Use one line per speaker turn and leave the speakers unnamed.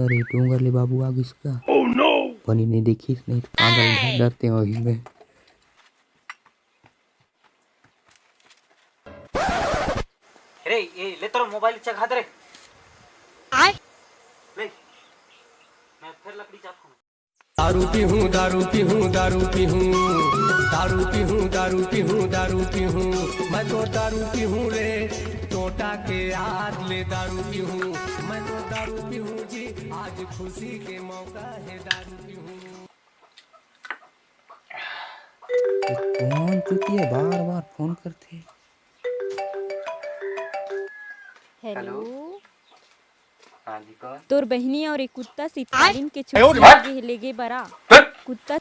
अरे डोंगर ले बाबू आ गइस का पानी नहीं देखिस नहीं तो पागल डरते वही में।
अरे ये ले तोरा मोबाइल चखा दे रे ले मैं फिर लकड़ी चाहता हूँ।
दारू पी हूँ दारू पी हूँ दारू पी हूँ दारू पी हूँ दारू पी हूँ दारू पी हूँ मैं तो दारू पी हूँ रे टोटा के याद ले दारू पी हूँ मैं तो दारू पी हूँ जी आज खुशी के मौका है दारू पी हूँ।
कौन चुतिया बार बार फोन करते।
हेलो
हाँ जी कौन?
तोर बहनी और एक कुत्ता सितारिन के छुट्टी लेगे बरा कुत्ता